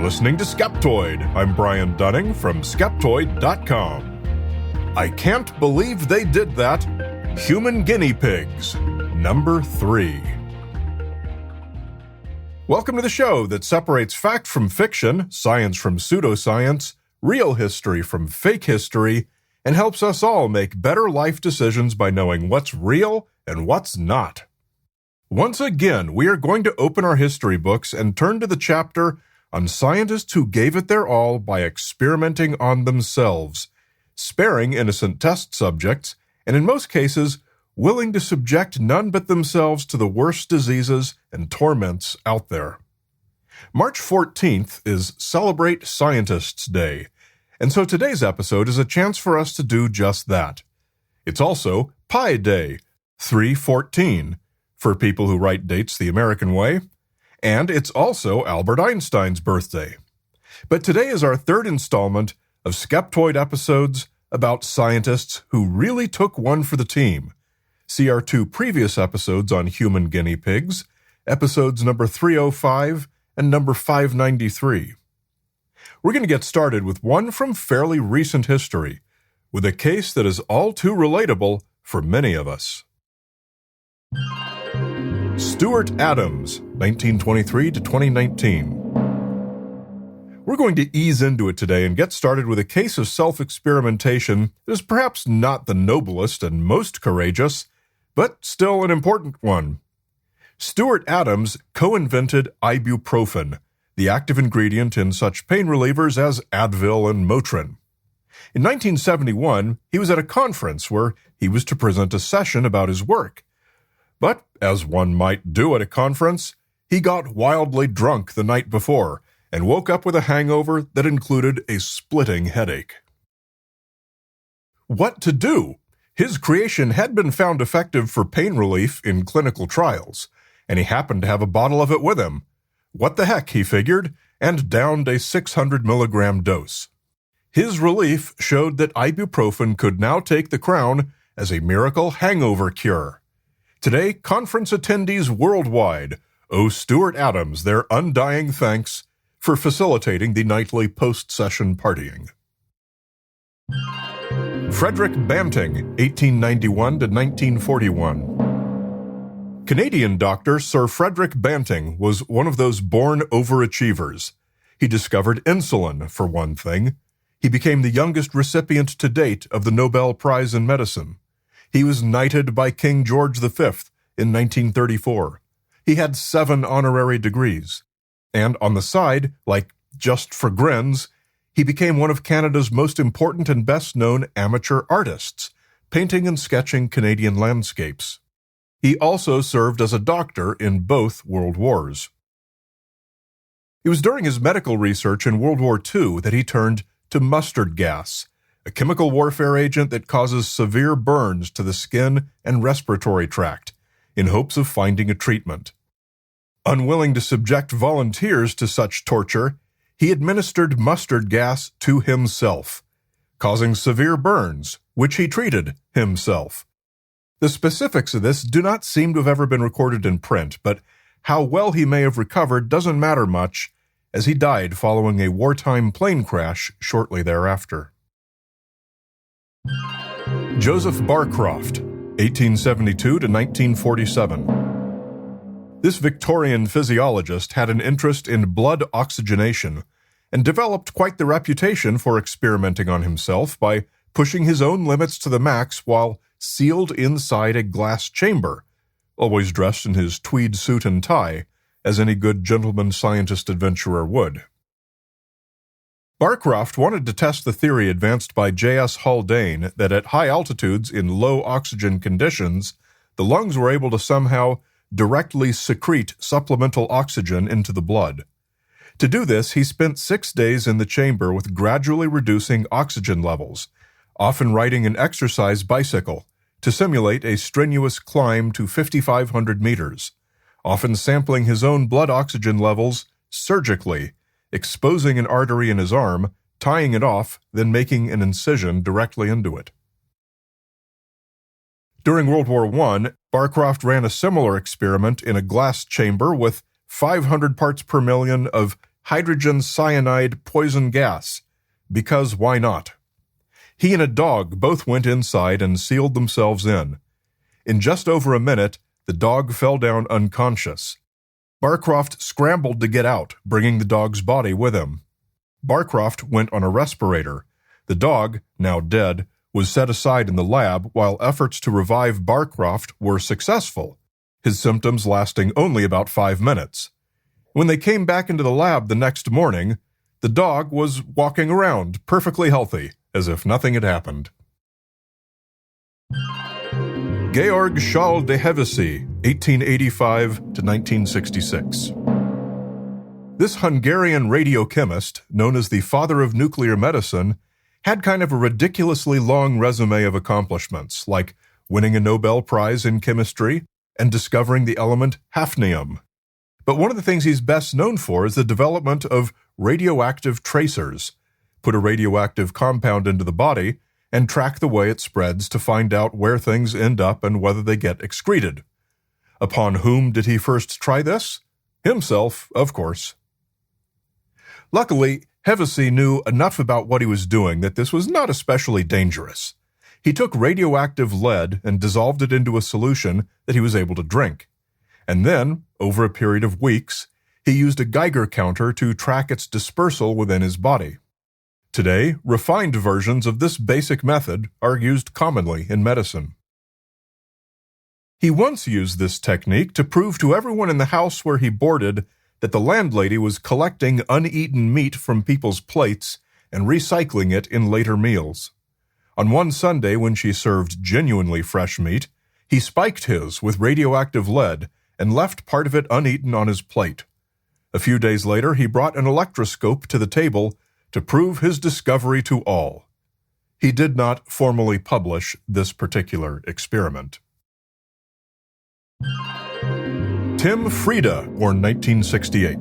listening to Skeptoid. I'm Brian Dunning from Skeptoid.com. I can't believe they did that. Human guinea pigs, number 3. Welcome to the show that separates fact from fiction, science from pseudoscience, real history from fake history, and helps us all make better life decisions by knowing what's real and what's not. Once again, we are going to open our history books and turn to the chapter on scientists who gave it their all by experimenting on themselves, sparing innocent test subjects, and in most cases, willing to subject none but themselves to the worst diseases and torments out there. March 14th is Celebrate Scientists Day, and so today's episode is a chance for us to do just that. It's also Pi Day, 3/14, for people who write dates the American way, and it's also Albert Einstein's birthday. But today is our third installment of Skeptoid episodes about scientists who really took one for the team. See our 2 previous episodes on human guinea pigs, episodes number 305 and number 593. We're going to get started with one from fairly recent history, with a case that is all too relatable for many of us. Stuart Adams, 1923 to 2019. We're going to ease into it today and get started with a case of self-experimentation that is perhaps not the noblest and most courageous, but still an important one. Stuart Adams co-invented ibuprofen, the active ingredient in such pain relievers as Advil and Motrin. In 1971, he was at a conference where he was to present a session about his work. But, as one might do at a conference, he got wildly drunk the night before and woke up with a hangover that included a splitting headache. What to do? His creation had been found effective for pain relief in clinical trials, and he happened to have a bottle of it with him. What the heck, he figured, and downed a 600 milligram dose. His relief showed that ibuprofen could now take the crown as a miracle hangover cure. Today, conference attendees worldwide owe Stuart Adams their undying thanks for facilitating the nightly post-session partying. Frederick Banting, 1891 to 1941. Canadian doctor Sir Frederick Banting was one of those born overachievers. He discovered insulin, for one thing. He became the youngest recipient to date of the Nobel Prize in Medicine. He was knighted by King George V in 1934. He had 7 honorary degrees. And on the side, like just for grins, he became one of Canada's most important and best-known amateur artists, painting and sketching Canadian landscapes. He also served as a doctor in both World Wars. It was during his medical research in World War II that he turned to mustard gas, a chemical warfare agent that causes severe burns to the skin and respiratory tract, in hopes of finding a treatment. Unwilling to subject volunteers to such torture, he administered mustard gas to himself, causing severe burns, which he treated himself. The specifics of this do not seem to have ever been recorded in print, but how well he may have recovered doesn't matter much, as he died following a wartime plane crash shortly thereafter. Joseph Barcroft, 1872 to 1947. This Victorian physiologist had an interest in blood oxygenation and developed quite the reputation for experimenting on himself by pushing his own limits to the max while sealed inside a glass chamber, always dressed in his tweed suit and tie, as any good gentleman scientist adventurer would. Barcroft wanted to test the theory advanced by J.S. Haldane that at high altitudes in low oxygen conditions, the lungs were able to somehow directly secrete supplemental oxygen into the blood. To do this, he spent 6 days in the chamber with gradually reducing oxygen levels, often riding an exercise bicycle to simulate a strenuous climb to 5,500 meters, often sampling his own blood oxygen levels surgically, exposing an artery in his arm, tying it off, then making an incision directly into it. During World War I, Barcroft ran a similar experiment in a glass chamber with 500 parts per million of hydrogen cyanide poison gas, because why not? He and a dog both went inside and sealed themselves in. In just over a minute, the dog fell down unconscious. Barcroft scrambled to get out, bringing the dog's body with him. Barcroft went on a respirator. The dog, now dead, was set aside in the lab while efforts to revive Barcroft were successful, his symptoms lasting only about 5 minutes. When they came back into the lab the next morning, the dog was walking around, perfectly healthy, as if nothing had happened. Gyorgy Heesy, 1885 to 1966. This Hungarian radiochemist, known as the father of nuclear medicine, had kind of a ridiculously long resume of accomplishments, like winning a Nobel Prize in chemistry and discovering the element hafnium. But one of the things he's best known for is the development of radioactive tracers. Put a radioactive compound into the body and track the way it spreads to find out where things end up and whether they get excreted. Upon whom did he first try this? Himself, of course. Luckily, Heesy knew enough about what he was doing that this was not especially dangerous. He took radioactive lead and dissolved it into a solution that he was able to drink. And then, over a period of weeks, he used a Geiger counter to track its dispersal within his body. Today, refined versions of this basic method are used commonly in medicine. He once used this technique to prove to everyone in the house where he boarded that the landlady was collecting uneaten meat from people's plates and recycling it in later meals. On one Sunday when she served genuinely fresh meat, he spiked his with radioactive lead and left part of it uneaten on his plate. A few days later, he brought an electroscope to the table to prove his discovery to all. He did not formally publish this particular experiment. Tim Freda, born 1968.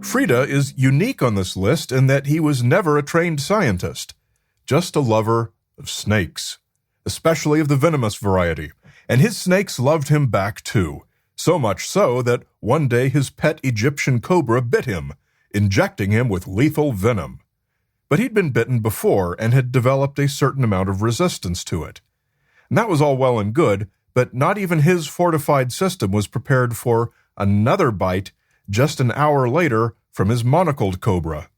Freda is unique on this list in that he was never a trained scientist, just a lover of snakes, especially of the venomous variety, and his snakes loved him back too, so much so that one day his pet Egyptian cobra bit him, injecting him with lethal venom. But he'd been bitten before and had developed a certain amount of resistance to it. And that was all well and good, but not even his fortified system was prepared for another bite just an hour later from his monocled cobra.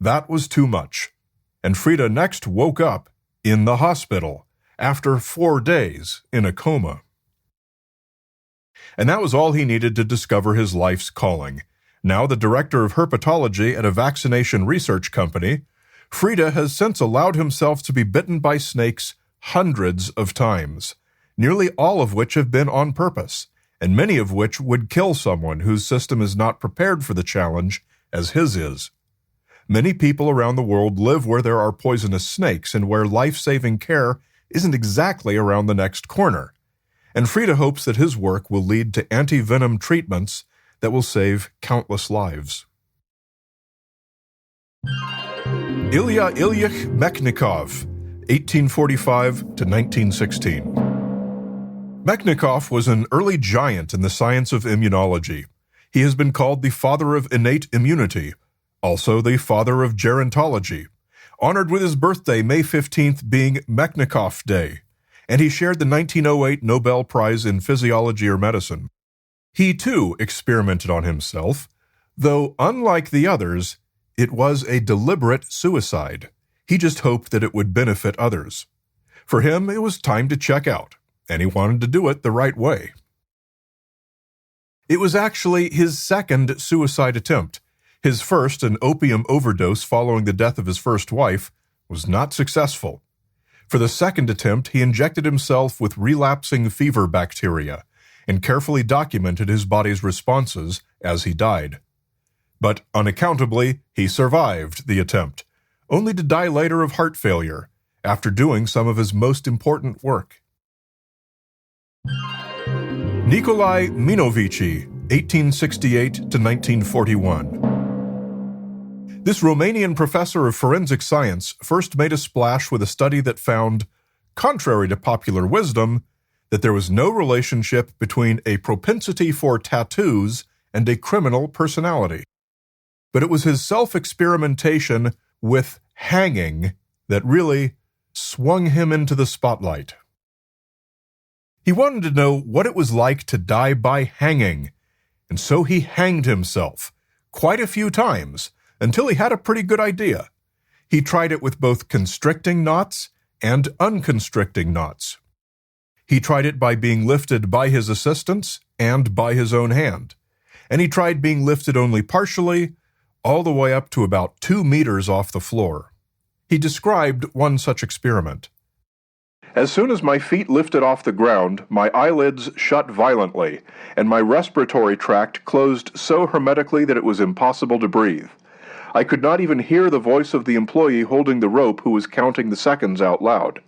That was too much. And Freda next woke up in the hospital after 4 days in a coma. And that was all he needed to discover his life's calling. Now the director of herpetology at a vaccination research company, Freda has since allowed himself to be bitten by snakes hundreds of times, nearly all of which have been on purpose, and many of which would kill someone whose system is not prepared for the challenge as his is. Many people around the world live where there are poisonous snakes and where life-saving care isn't exactly around the next corner. And Freda hopes that his work will lead to anti-venom treatments that will save countless lives. Ilia IL Mechnikov, 1845 to 1916. Mechnikov was an early giant in the science of immunology. He has been called the father of innate immunity, also the father of gerontology, honored with his birthday May 15th being Mechnikov Day, and he shared the 1908 Nobel Prize in Physiology or Medicine. He too experimented on himself, though unlike the others, it was a deliberate suicide. He just hoped that it would benefit others. For him, it was time to check out, and he wanted to do it the right way. It was actually his second suicide attempt. His first, an opium overdose following the death of his first wife, was not successful. For the second attempt, he injected himself with relapsing fever bacteria and carefully documented his body's responses as he died. But unaccountably, he survived the attempt, only to die later of heart failure after doing some of his most important work. Nikolai Minovich, 1868 to 1941. This Romanian professor of forensic science first made a splash with a study that found, contrary to popular wisdom, that there was no relationship between a propensity for tattoos and a criminal personality. But it was his self-experimentation with hanging that really swung him into the spotlight. He wanted to know what it was like to die by hanging, and so he hanged himself quite a few times until he had a pretty good idea. He tried it with both constricting knots and unconstricting knots. He tried it by being lifted by his assistants and by his own hand, and he tried being lifted only partially, all the way up to about 2 meters off the floor. He described one such experiment. As soon as my feet lifted off the ground, my eyelids shut violently, and my respiratory tract closed so hermetically that it was impossible to breathe. I could not even hear the voice of the employee holding the rope who was counting the seconds out loud.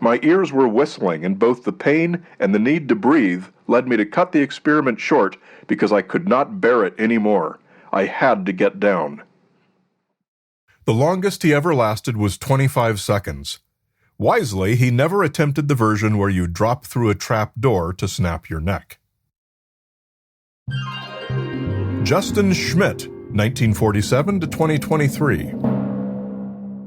My ears were whistling, and both the pain and the need to breathe led me to cut the experiment short because I could not bear it anymore. I had to get down. The longest he ever lasted was 25 seconds. Wisely, he never attempted the version where you drop through a trap door to snap your neck. Justin Schmidt, 1947 to 2023.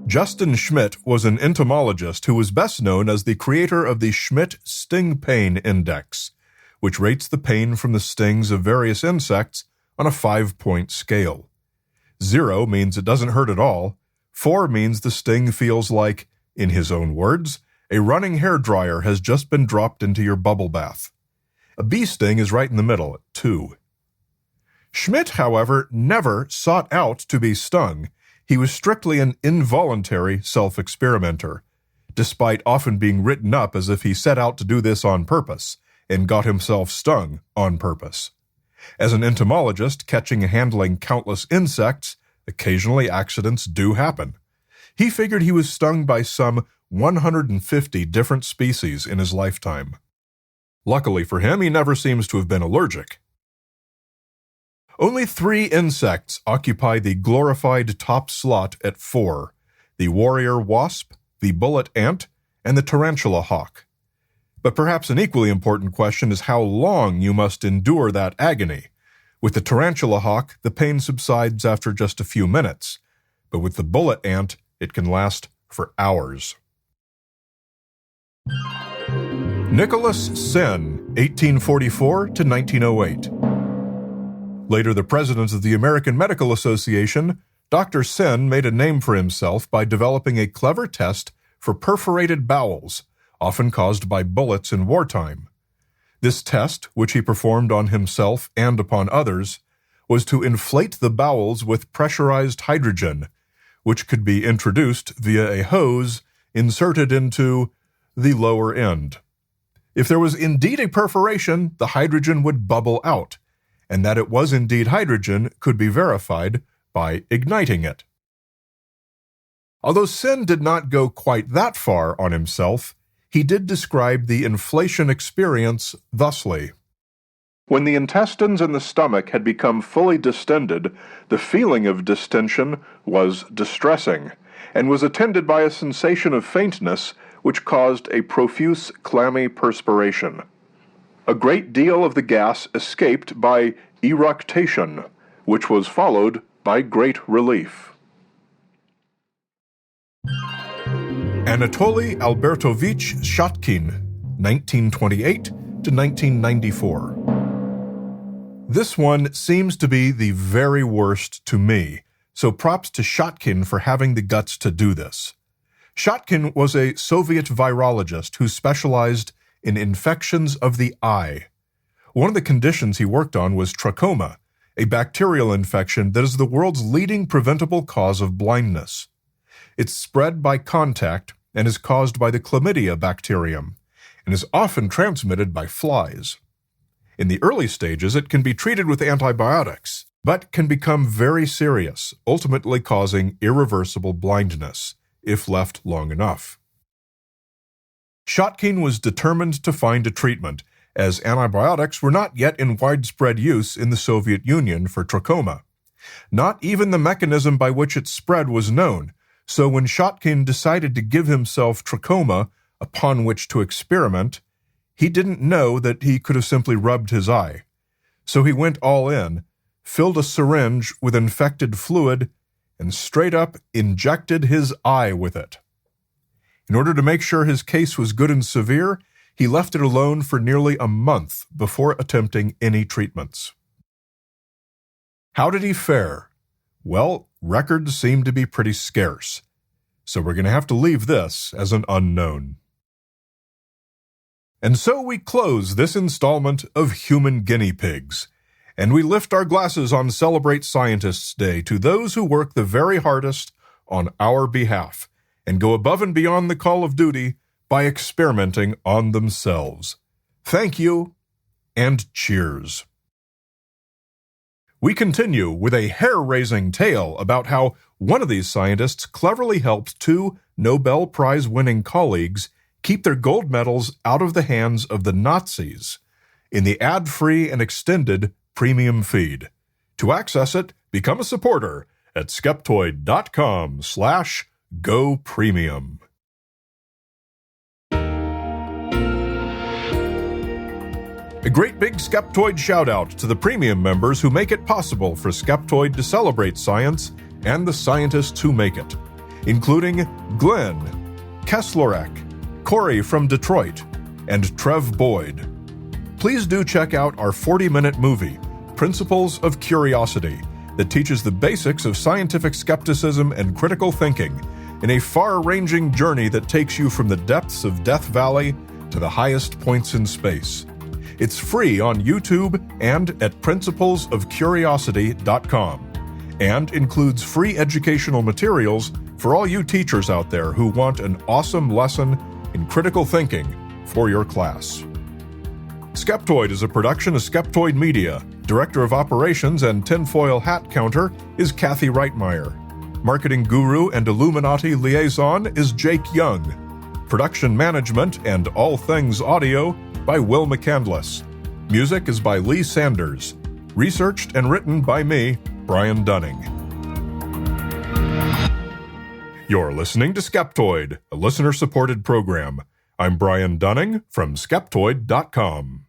Justin Schmidt was an entomologist who was best known as the creator of the Schmidt Sting Pain Index, which rates the pain from the stings of various insects on a 5-point scale. 0 means it doesn't hurt at all. 4 means the sting feels like, in his own words, a running hairdryer has just been dropped into your bubble bath. A bee sting is right in the middle at 2. Schmidt, however, never sought out to be stung. He was strictly an involuntary self-experimenter, despite often being written up as if he set out to do this on purpose and got himself stung on purpose. As an entomologist catching and handling countless insects, occasionally accidents do happen. He figured he was stung by some 150 different species in his lifetime. Luckily for him, he never seems to have been allergic. Only 3 insects occupy the glorified top slot at 4: the warrior wasp, the bullet ant, and the tarantula hawk. But perhaps an equally important question is how long you must endure that agony. With the tarantula hawk, the pain subsides after just a few minutes, but with the bullet ant, it can last for hours. Nicholas Sen, 1844 to 1908. Later the president of the American Medical Association, Dr. Sen made a name for himself by developing a clever test for perforated bowels, often caused by bullets in wartime. This test, which he performed on himself and upon others, was to inflate the bowels with pressurized hydrogen, which could be introduced via a hose inserted into the lower end. If there was indeed a perforation, the hydrogen would bubble out, and that it was indeed hydrogen could be verified by igniting it. Although Sen did not go quite that far on himself, he did describe the inflation experience thusly. When the intestines and the stomach had become fully distended, the feeling of distension was distressing, and was attended by a sensation of faintness which caused a profuse, clammy perspiration. A great deal of the gas escaped by eructation, which was followed by great relief. Anatolievich Albertovich Shatkin, 1928 to 1994. This one seems to be the very worst to me, so props to Shatkin for having the guts to do this. Shatkin was a Soviet virologist who specialized in infections of the eye. One of the conditions he worked on was trachoma, a bacterial infection that is the world's leading preventable cause of blindness. It's spread by contact and is caused by the chlamydia bacterium, and is often transmitted by flies. In the early stages, it can be treated with antibiotics, but can become very serious, ultimately causing irreversible blindness, if left long enough. Shatkin was determined to find a treatment, as antibiotics were not yet in widespread use in the Soviet Union for trachoma. Not even the mechanism by which it spread was known, so when Shatkin decided to give himself trachoma upon which to experiment, he didn't know that he could have simply rubbed his eye. So he went all in, filled a syringe with infected fluid, and straight up injected his eye with it. In order to make sure his case was good and severe, he left it alone for nearly a month before attempting any treatments. How did he fare? Well, records seem to be pretty scarce, so we're going to have to leave this as an unknown. And so we close this installment of Human Guinea Pigs, and we lift our glasses on Celebrate Scientists Day to those who work the very hardest on our behalf and go above and beyond the call of duty by experimenting on themselves. Thank you, and cheers. We continue with a hair-raising tale about how one of these scientists cleverly helped two Nobel Prize-winning colleagues keep their gold medals out of the hands of the Nazis in the ad-free and extended premium feed. To access it, become a supporter at skeptoid.com/GoPremium. A great big Skeptoid shout-out to the premium members who make it possible for Skeptoid to celebrate science and the scientists who make it, including Glenn, Kesslerek, Corey from Detroit, and Trev Boyd. Please do check out our 40-minute movie, Principles of Curiosity, that teaches the basics of scientific skepticism and critical thinking in a far-ranging journey that takes you from the depths of Death Valley to the highest points in space. It's free on YouTube and at principlesofcuriosity.com, and includes free educational materials for all you teachers out there who want an awesome lesson in critical thinking for your class. Skeptoid is a production of Skeptoid Media. Director of Operations and Tinfoil Hat Counter is Kathy Reitmeyer. Marketing Guru and Illuminati Liaison is Jake Young. Production Management and All Things Audio by Will McCandless. Music is by Lee Sanders. Researched and written by me, Brian Dunning. You're listening to Skeptoid, a listener-supported program. I'm Brian Dunning from Skeptoid.com.